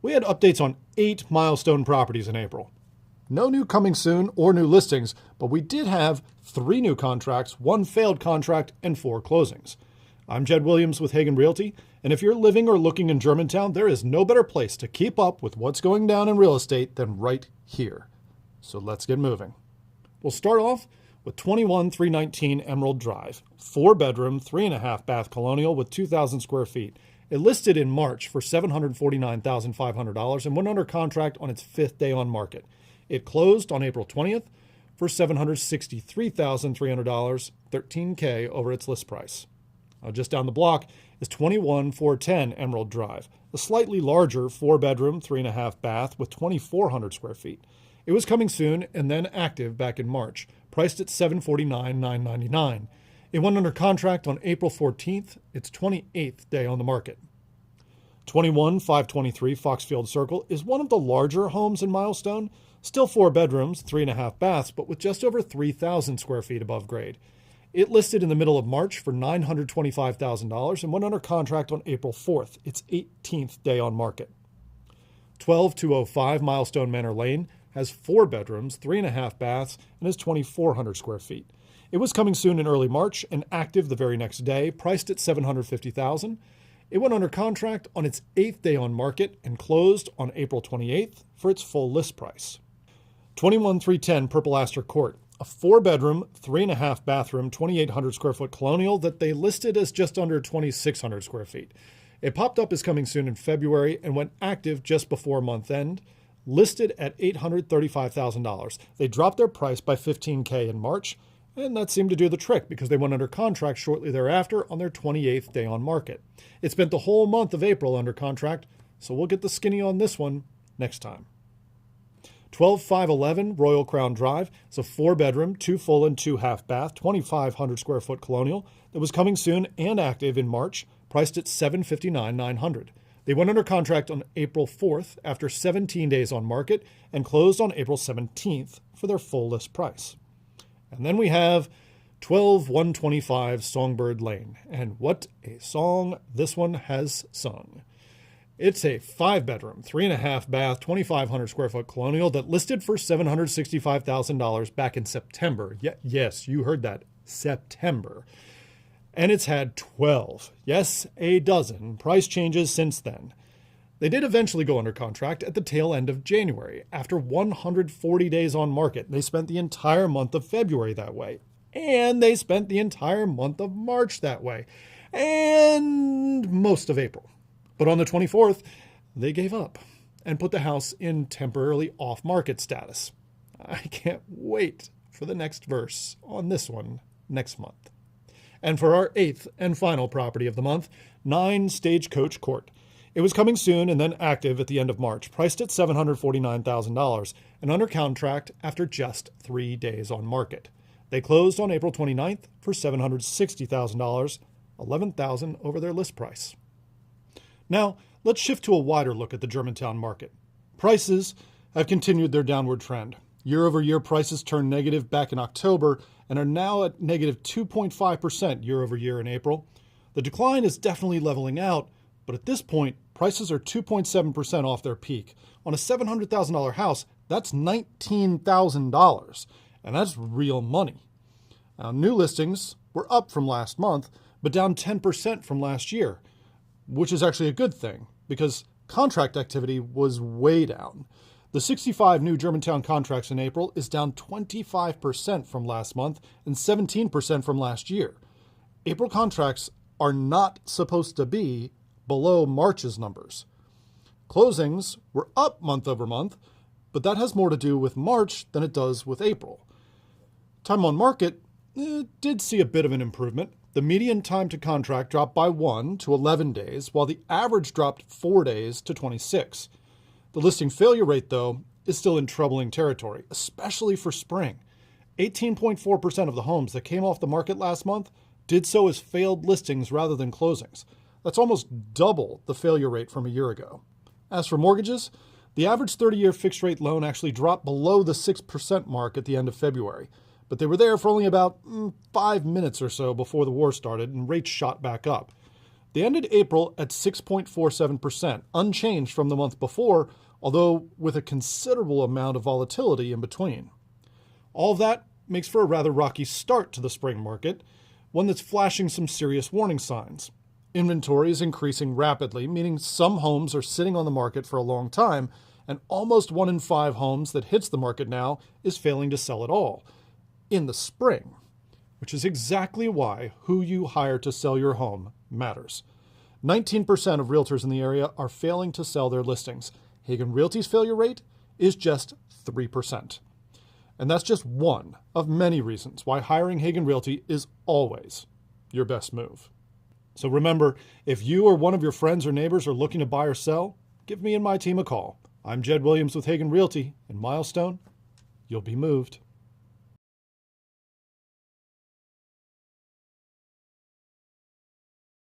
We had updates on 8 Milestone properties in April. No new coming soon or new listings, but we did have 3 new contracts, 1 failed contract, and 4 closings. I'm Jed Williams with Hagan Realty, and if you're living or looking in Germantown, there is no better place to keep up with what's going down in real estate than right here. So let's get moving. We'll start off with 21319 Emerald Drive, 4-bedroom, 3.5 bath colonial with 2,000 square feet. It listed in March for $749,500 and went under contract on its 5th day on market. It closed on April 20th for $763,300, $13K over its list price. Just down the block is 21410 Emerald Drive, a slightly larger 4-bedroom, 3.5 bath with 2,400 square feet. It was coming soon and then active back in March, priced at $749,999. It went under contract on April 14th, its 28th day on the market. 21523 Foxfield Circle is one of the larger homes in Milestone, still 4 bedrooms, 3.5 baths, but with just over 3,000 square feet above grade. It listed in the middle of March for $925,000 and went under contract on April 4th, its 18th day on market. 12205 Milestone Manor Lane has 4 bedrooms, 3.5 baths, and is 2,400 square feet. It was coming soon in early March and active the very next day, priced at $750,000. It went under contract on its 8th day on market and closed on April 28th for its full list price. 21310 Purple Aster Court, a 4-bedroom, 3.5 bathroom, 2,800 square foot colonial that they listed as just under 2,600 square feet. It popped up as coming soon in February and went active just before month end, listed at $835,000. They dropped their price by $15K in March, and that seemed to do the trick because they went under contract shortly thereafter on their 28th day on market. It spent the whole month of April under contract, so we'll get the skinny on this one next time. 12511 Royal Crown Drive is a 4-bedroom, 2 full and 2 half bath, 2,500 square foot colonial that was coming soon and active in March, priced at $759,900. They went under contract on April 4th after 17 days on market and closed on April 17th for their full list price. And then we have 12125 Songbird Lane, and what a song this one has sung. It's a 5-bedroom, 3.5 bath, 2,500 square foot colonial that listed for $765,000 back in September. Yes, you heard that, September. And it's had 12, yes, a dozen price changes since then. They did eventually go under contract at the tail end of January. After 140 days on market, they spent the entire month of February that way. And they spent the entire month of March that way. And most of April. But on the 24th, they gave up and put the house in temporarily off-market status. I can't wait for the next verse on this one next month. And for our 8th and final property of the month, 9 Stagecoach Court. It was coming soon and then active at the end of March, priced at $749,000 and under contract after just 3 days on market. They closed on April 29th for $760,000, $11,000 over their list price. Now, let's shift to a wider look at the Germantown market. Prices have continued their downward trend. Year-over-year prices turned negative back in October and are now at negative 2.5% year-over-year in April. The decline is definitely leveling out, but at this point, prices are 2.7% off their peak. On a $700,000 house, that's $19,000, and that's real money. Now, new listings were up from last month, but down 10% from last year, which is actually a good thing because contract activity was way down. The 65 new Germantown contracts in April is down 25% from last month and 17% from last year. April contracts are not supposed to be below March's numbers. Closings were up month over month, but that has more to do with March than it does with April. Time on market did see a bit of an improvement. The median time to contract dropped by 1 to 11 days, while the average dropped 4 days to 26. The listing failure rate, though, is still in troubling territory, especially for spring. 18.4% of the homes that came off the market last month did so as failed listings rather than closings. That's almost double the failure rate from a year ago. As for mortgages, the average 30-year fixed-rate loan actually dropped below the 6% mark at the end of February, but they were there for only about 5 minutes or so before the war started and rates shot back up. They ended April at 6.47%, unchanged from the month before, although with a considerable amount of volatility in between. All of that makes for a rather rocky start to the spring market, one that's flashing some serious warning signs. Inventory is increasing rapidly, meaning some homes are sitting on the market for a long time, and almost 1 in 5 homes that hits the market now is failing to sell at all in the spring, which is exactly why who you hire to sell your home matters. 19% of realtors in the area are failing to sell their listings. Hagan Realty's failure rate is just 3%. And that's just one of many reasons why hiring Hagan Realty is always your best move. So remember, if you or one of your friends or neighbors are looking to buy or sell, give me and my team a call. I'm Jed Williams with Hagan Realty. In Milestone, you'll be moved.